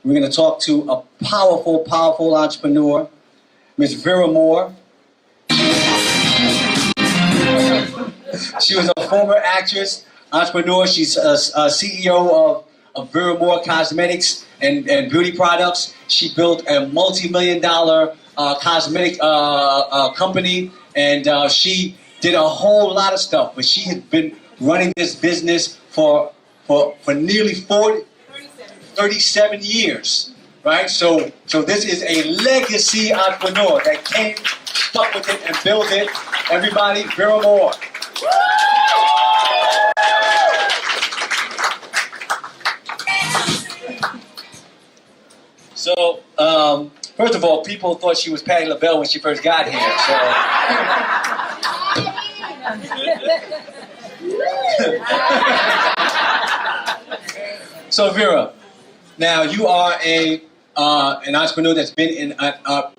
We're going to talk to a powerful, powerful entrepreneur, Miss Vera Moore. She was a former actress, entrepreneur. She's a CEO of Vera Moore Cosmetics and Beauty Products. She built a multi-million-dollar cosmetic company, and she did a whole lot of stuff. But she had been running this business for nearly 37 years, right? So this is a legacy entrepreneur that came, stuck with it, and built it. Everybody, Vera Moore. So, first of all, people thought she was Patti LaBelle when she first got here. So Vera, now you are an entrepreneur that's been in.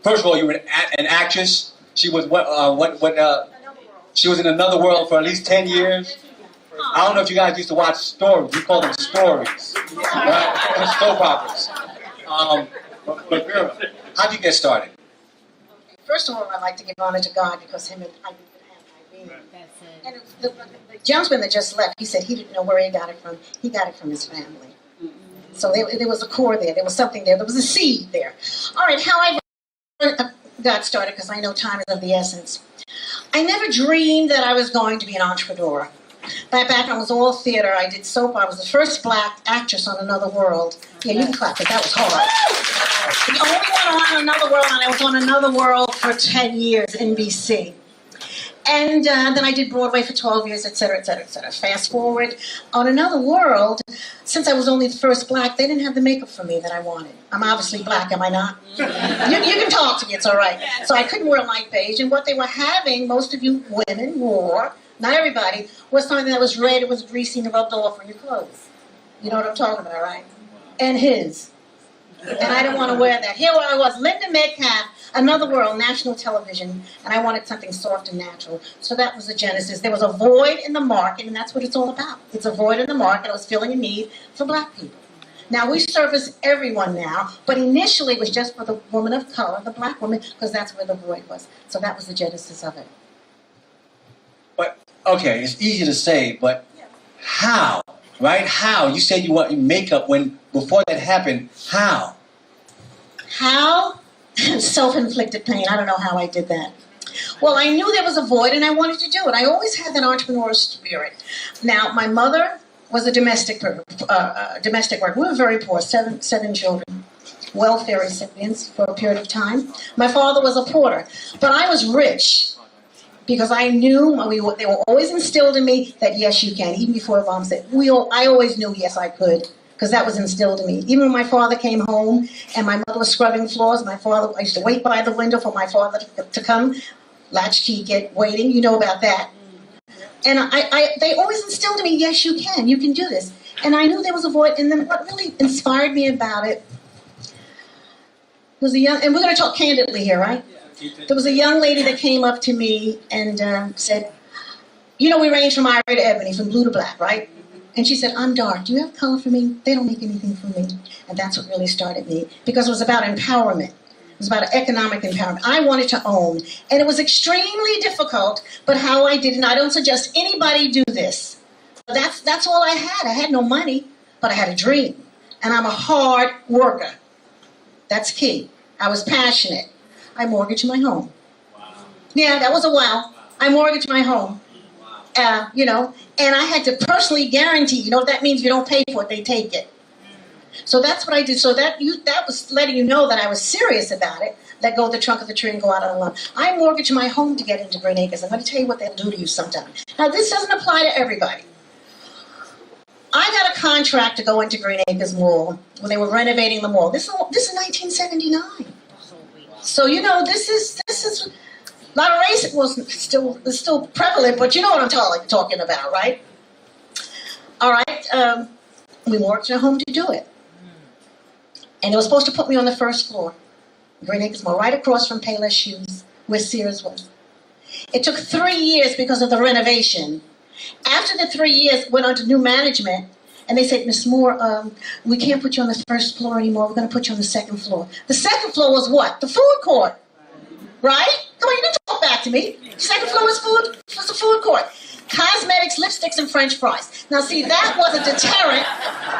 First of all, you were an actress. She was she was in Another World for at least 10 years. I don't know if you guys used to watch stories. We call them stories, right? Soap operas. But Vera, how did you get started? First of all, I'd like to give honor to God because him and I didn't have Irene. And the gentleman that just left, he said he didn't know where he got it from. He got it from his family. So there was a core there. There was something there. There was a seed there. All right, how I got started, because I know time is of the essence. I never dreamed that I was going to be an entrepreneur. My background was all theater. I did soap. I was the first black actress on Another World. Yeah, you can clap, but that was hard. The only one on Another World, and I was on Another World for 10 years, NBC. And then I did Broadway for 12 years, et cetera, et cetera, et cetera. Fast forward, on Another World, since I was only the first black, they didn't have the makeup for me that I wanted. I'm obviously black, am I not? You can talk to me, it's all right. So I couldn't wear light beige, and what they were having, most of you women wore, not everybody, was something that was red, it was greasy, and rubbed off on your clothes. You know what I'm talking about, right? And his. And I didn't want to wear that. Here I was, Linda Metcalf, Another World, national television, and I wanted something soft and natural. So that was the genesis. There was a void in the market, and that's what it's all about. It's a void in the market. I was filling a need for black people. Now, we service everyone now, but initially it was just for the woman of color, the black woman, because that's where the void was. So that was the genesis of it. But, okay, it's easy to say, but how? Right? How? You said you want makeup when, before that happened, how? How? Self-inflicted pain. I don't know how I did that. Well, I knew there was a void and I wanted to do it. I always had that entrepreneurial spirit. Now, my mother was a domestic worker. We were very poor, seven children, welfare recipients for a period of time. My father was a porter, but I was rich because I knew, they were always instilled in me that yes, you can, even before Mom said, I always knew yes, I could. Because that was instilled in me. Even when my father came home and my mother was scrubbing floors, I used to wait by the window for my father to come, latchkey, waiting, you know about that. And they always instilled in me, yes, you can do this. And I knew there was a void, and then what really inspired me about it was and we're going to talk candidly here, right? There was a young lady that came up to me and said, we range from ivory to ebony, from blue to black, right? And she said, I'm dark. Do you have color for me? They don't make anything for me. And that's what really started me. Because it was about empowerment. It was about economic empowerment. I wanted to own. And it was extremely difficult, but how I did it, and I don't suggest anybody do this. That's all I had. I had no money, but I had a dream. And I'm a hard worker. That's key. I was passionate. I mortgaged my home. Wow. Yeah, that was a wow. I mortgaged my home. And I had to personally guarantee, you know what that means? You don't pay for it, they take it. So that's what I did. So that was letting you know that I was serious about it. Let go of the trunk of the tree and go out on a limb. I mortgaged my home to get into Green Acres. I'm going to tell you what they'll do to you sometime. Now, this doesn't apply to everybody. I got a contract to go into Green Acres Mall when they were renovating the mall. This is 1979. So, this is a lot of racism is still prevalent, but you know what I'm talking about, right? All right, we mortgaged a home to do it. And they were supposed to put me on the first floor, Green Acres Mall, right across from Payless Shoes, where Sears was. It took 3 years because of the renovation. After the 3 years, went on to new management, And they said, Miss Moore, we can't put you on the first floor anymore. We're going to put you on the second floor. The second floor was what? The food court. Right? Come on, you didn't talk back to me. Second floor was the food court. Cosmetics, lipsticks, and French fries. Now, see, that was a deterrent.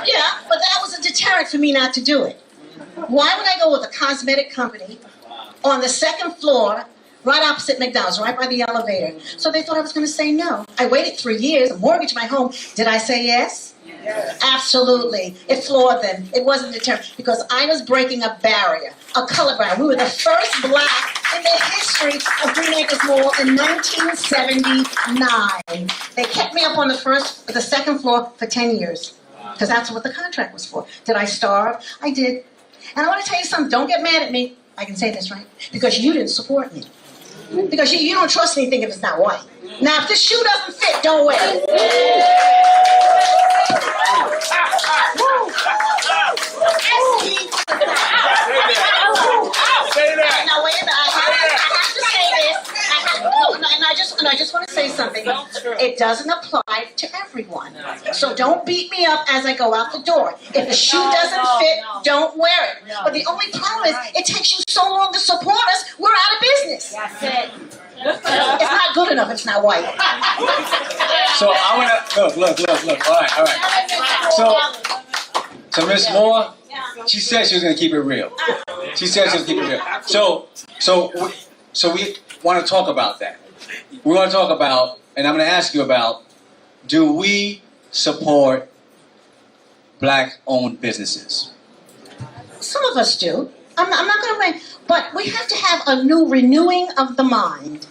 Yeah, but that was a deterrent for me not to do it. Why would I go with a cosmetic company on the second floor, right opposite McDonald's, right by the elevator? So they thought I was going to say no. I waited 3 years, mortgaged my home. Did I say yes? Yes. Absolutely. It floored them. It wasn't determined because I was breaking a barrier, a color barrier. We were the first black in the history of Green Acres Mall in 1979. They kept me up on the second floor for 10 years because that's what the contract was for. Did I starve? I did. And I want to tell you something. Don't get mad at me. I can say this, right? Because you didn't support me. Because you don't trust anything if it's not white. Now, if this shoe doesn't fit, don't wear it. Now, wait a minute. I have to say this. And I just want to say something. It doesn't apply to everyone. So don't beat me up as I go out the door. If the shoe doesn't fit, don't wear it. But the only problem is it takes you so long to support us, we're out of business. That's it. It's not good enough, it's not white. So I want to, look. All right. So Miss Moore, she said she was going to keep it real. She said she was going to keep it real. So we want to talk about that. We want to talk about, and I'm going to ask you about, do we support black-owned businesses? Some of us do. I'm not going to blame, but we have to have a new renewing of the mind.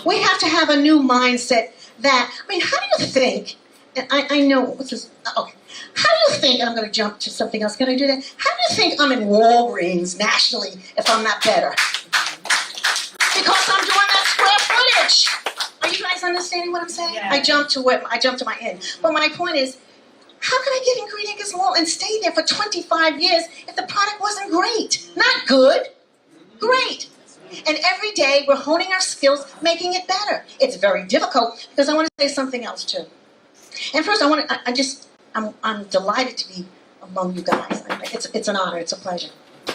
We have to have a new mindset that, how do you think, and I know, okay, how do you think, and I'm going to jump to something else, can I do that? How do you think I'm in Walgreens nationally if I'm not better? Because I'm doing that square footage. Are you guys understanding what I'm saying? Yeah. I jumped to my end. But my point is, how could I get in Green Acres Mall and stay there for 25 years if the product wasn't great? Not good, great. And every day we're honing our skills, making it better. It's very difficult because I want to say something else too. And first, I'm delighted to be among you guys. It's an honor, it's a pleasure. We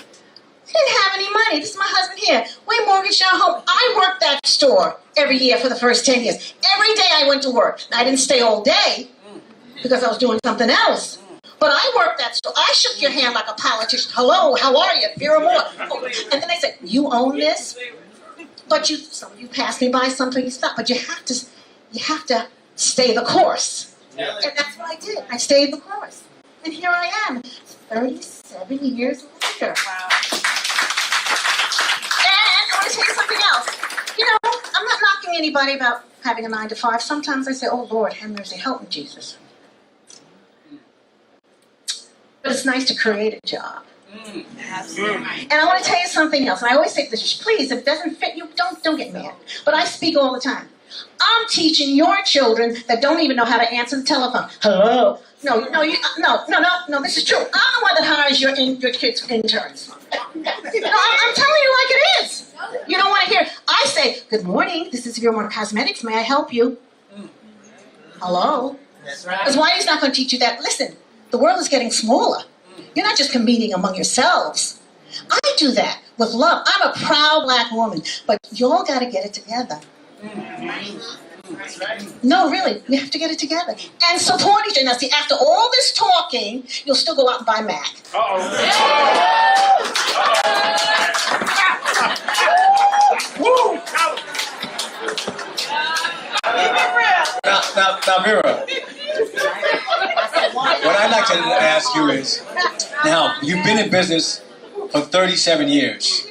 didn't have any money. This is my husband here. We mortgaged our home. I worked that store every year for the first 10 years. Every day I went to work. I didn't stay all day because I was doing something else. But I worked that store. I shook your hand like a politician. Hello, how are you? Vera Moore. Oh, and then they said, you own this? But you passed me by, something you stopped. But you have to stay the course. And that's what I did. I stayed the course. And here I am, 37 years later. Wow. And I want to tell you something else. I'm not knocking anybody about having a 9 to 5. Sometimes I say, oh, Lord, have mercy, help me, Jesus. But it's nice to create a job. And I want to tell you something else. And I always say this, please, if it doesn't fit you, don't get mad. But I speak all the time. I'm teaching your children that don't even know how to answer the telephone. Hello? No, this is true. I'm the one that hires your kids' interns. I'm telling you like it is. You don't want to hear it. I say, good morning, this is Vera Moore Cosmetics. May I help you? Hello? That's right. Because Whitey's not going to teach you that. Listen, the world is getting smaller. You're not just competing among yourselves. I do that with love. I'm a proud black woman, but y'all got to get it together. No, really, we have to get it together and support each other. Now, see, after all this talking, you'll still go out and buy Mac. Now, Vera, what I'd like to ask you is, now, you've been in business for 37 years.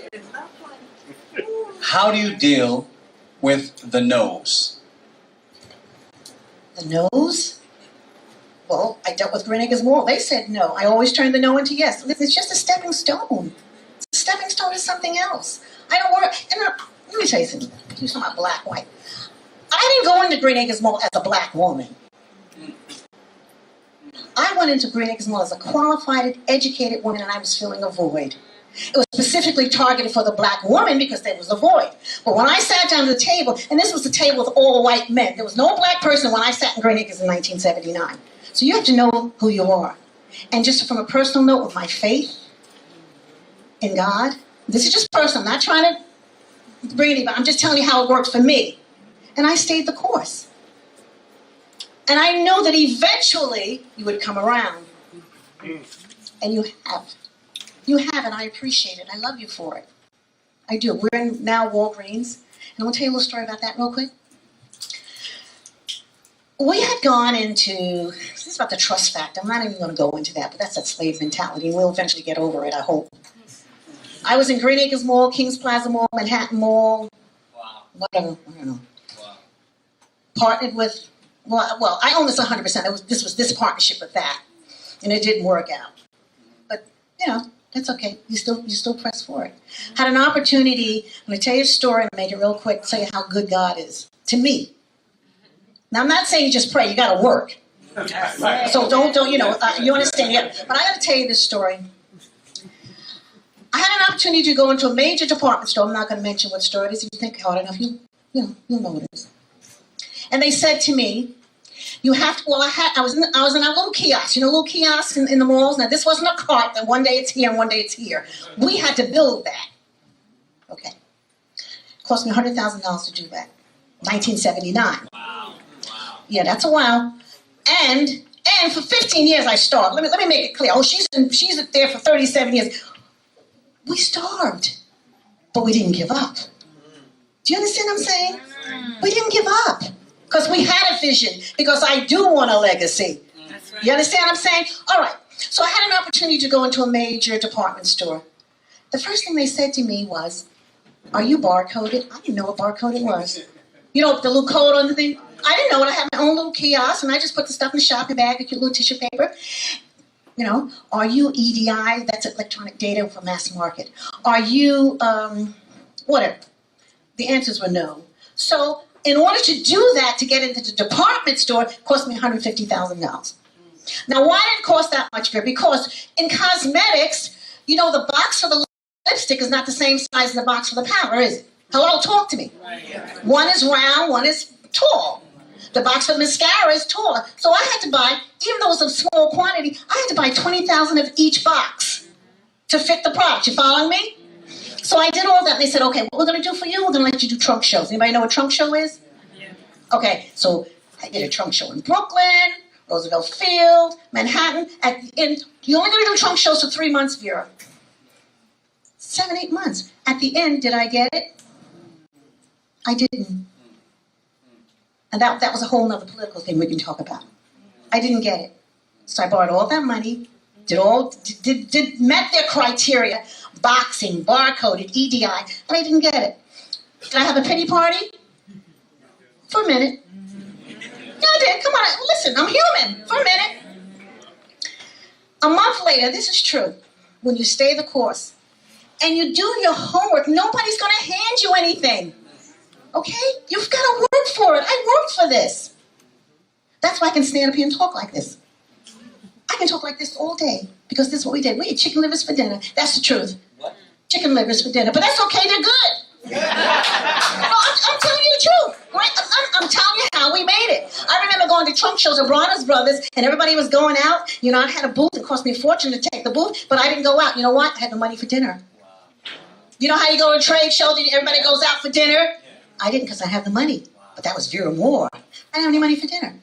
How do you deal with the no's? The no's? Well, I dealt with Green Acres Mall. They said no. I always turned the no into yes. It's just a stepping stone. A stepping stone is something else. I don't work. And let me tell you something. You're talking about black, white. I didn't go into Green Acres Mall as a black woman. I went into Green Acres Mall as a qualified, educated woman, and I was filling a void. It was specifically targeted for the black woman because there was a void. But when I sat down at the table, and this was the table with all white men, there was no black person when I sat in Green Acres in 1979. So you have to know who you are. And just from a personal note, with my faith in God, this is just personal. I'm not trying to bring anybody. I'm just telling you how it worked for me. And I stayed the course. And I know that eventually you would come around. And you have. You have, and I appreciate it. I love you for it. I do. We're in now Walgreens. And I'm going to tell you a little story about that real quick. We had gone into, this is about the trust factor. I'm not even going to go into that, but that's that slave mentality. And we'll eventually get over it, I hope. I was in Green Acres Mall, Kings Plaza Mall, Manhattan Mall. Wow. Whatever, I don't know. Wow. Partnered with, well, I own this 100%. This was this partnership with that. And it didn't work out. But, you know, that's okay. You still press for it. Had an opportunity, I'm going to tell you a story and make it real quick, tell you how good God is to me. Now, I'm not saying just pray. You got to work. So don't you know, you understand. Yeah. But I got to tell you this story. I had an opportunity to go into a major department store. I'm not going to mention what store it is. If you think hard enough, you'll know what it is. And they said to me, you have to, well, I was in a little kiosk, little kiosks in the malls. Now, this wasn't a cart that one day it's here and one day it's here. We had to build that. Okay. It cost me $100,000 to do that. 1979. Wow. Yeah, that's a while. And for 15 years I starved. Let me make it clear. Oh, she's there for 37 years. We starved, but we didn't give up. Do you understand what I'm saying? We didn't give up because we had a vision, because I do want a legacy. That's right. You understand what I'm saying? All right. So I had an opportunity to go into a major department store. The first thing they said to me was, are you barcoded? I didn't know what barcoded was. You know, the little code on the thing? I didn't know it. I had my own little kiosk, and I just put the stuff in the shopping bag, a cute little tissue paper. Are you EDI? That's electronic data for mass market. Are you, whatever? The answers were no. So in order to do that, to get into the department store, it cost me $150,000. Now, why did it cost that much, Vera? Because in cosmetics, the box for the lipstick is not the same size as the box for the powder, is it? Hello, talk to me. One is round, one is tall. The box of mascara is taller. So I had to buy, even though it was a small quantity, I had to buy 20,000 of each box to fit the product. You following me? So I did all that. And they said, okay, what we're going to do for you, we're going to let you do trunk shows. Anybody know what trunk show is? Yeah. Okay, so I did a trunk show in Brooklyn, Roosevelt Field, Manhattan. At the end, you're only going to do trunk shows for 3 months, Vera. 7, 8 months. At the end, did I get it? I didn't. And that was a whole other political thing we can talk about. I didn't get it. So I borrowed all that money, met their criteria, boxing, barcoded, EDI, and I didn't get it. Did I have a pity party? For a minute. Yeah, I did. Come on, listen, I'm human. For a minute. A month later, this is true, when you stay the course and you do your homework, nobody's going to hand you anything. Okay? You've got to work for it. I worked for this. That's why I can stand up here and talk like this. I can talk like this all day because this is what we did. We ate chicken livers for dinner. That's the truth. What? Chicken livers for dinner. But that's okay. They're good. No, I'm telling you the truth. Right? I'm telling you how we made it. I remember going to trunk shows at Bronner's Brothers, and everybody was going out. I had a booth. It cost me a fortune to take the booth, but I didn't go out. You know what? I had the money for dinner. Wow. You know how you go to a trade show and everybody goes out for dinner? I didn't, because I have the money. But that was Vera Moore. I didn't have any money for dinner.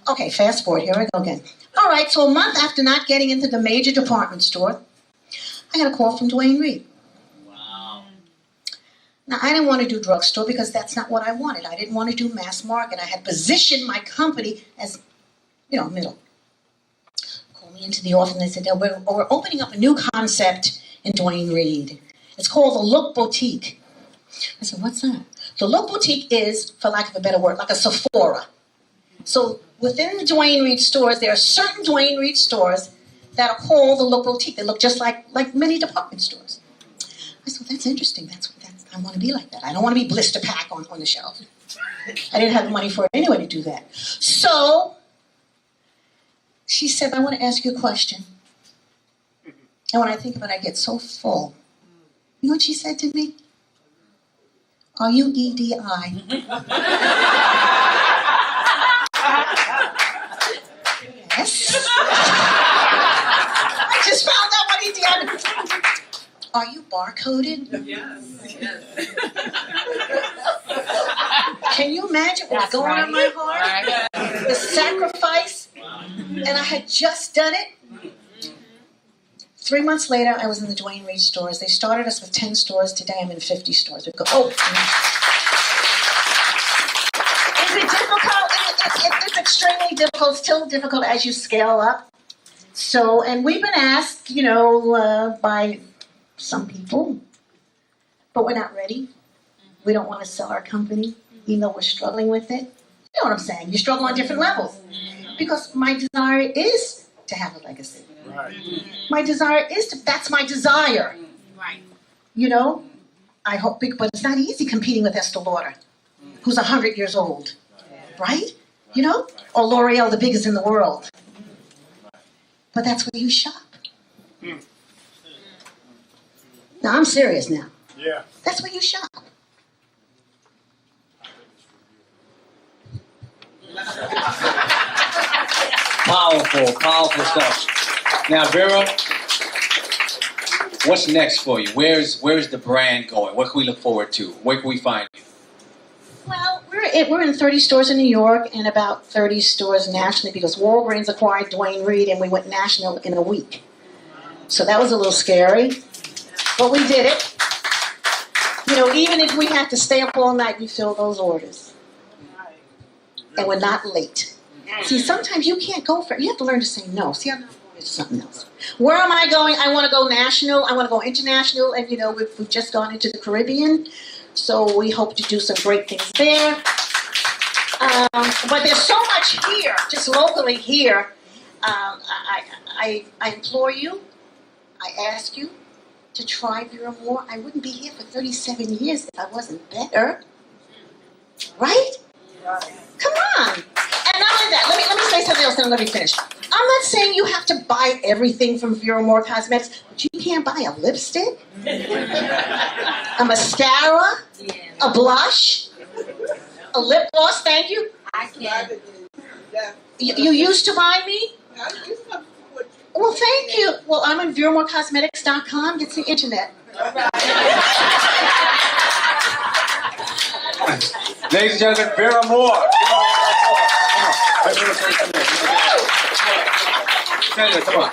Okay, fast forward. Here I go again. All right, so a month after not getting into the major department store, I got a call from Dwayne Reed. Wow. Now, I didn't want to do drugstore because that's not what I wanted. I didn't want to do mass market. I had positioned my company as, middle. Called me into the office and they said, we're opening up a new concept in Dwayne Reed. It's called the Look Boutique. I said, what's that? The Look Boutique is, for lack of a better word, like a Sephora. So within the Dwayne Reed stores, there are certain Dwayne Reed stores that are called the Look Boutique. They look just like many department stores. I said, well, that's interesting. I want to be like that. I don't want to be blister pack on the shelf. I didn't have the money for it anyway to do that. So she said, I want to ask you a question. And when I think about it, I get so full. You know what she said to me? Are you EDI? Yes. Yes. I just found out what he did. Are you barcoded? Yes. Can you imagine what's going on in my heart? Right. The sacrifice, and I had just done it. 3 months later, I was in the Dwayne Reed stores. They started us with 10 stores. Today, I'm in 50 stores. We go, oh. Is it difficult? It's extremely difficult. Still difficult as you scale up. So, and we've been asked, by some people, but we're not ready. We don't want to sell our company, even though we're struggling with it. You know what I'm saying? You struggle on different levels. Because my desire is to have a legacy. Right. My desire is that's my desire. Right. I hope, but it's not easy competing with Estee Lauder, who's 100 years old, right? Or L'Oreal, the biggest in the world. But that's where you shop. Now, I'm serious now. Yeah. That's where you shop. Powerful stuff. Now, Vera, what's next for you? Where's the brand going? What can we look forward to? Where can we find you? Well, we're in 30 stores in New York and about 30 stores nationally because Walgreens acquired Dwayne Reed and we went national in a week. So that was a little scary, but we did it. Even if we had to stay up all night, we fill those orders. And we're not late. See, sometimes you can't go for it. You have to learn to say no. See, I'm not going to something else. Where am I going? I want to go national. I want to go international. And, we've just gone into the Caribbean. So we hope to do some great things there. But there's so much here, just locally here. I implore you, I ask you to try Vera Moore. I wouldn't be here for 37 years if I wasn't better. Right? Come on. And not only that, let me say something else and let me finish. I'm not saying you have to buy everything from Vera Moore Cosmetics, but you can't buy a lipstick, a mascara, a blush, a lip gloss, thank you. I can. You used to buy me? Well, thank you. Well, I'm on VeraMoreCosmetics.com. It's the internet. Ladies and gentlemen, Vera Moore. Come on.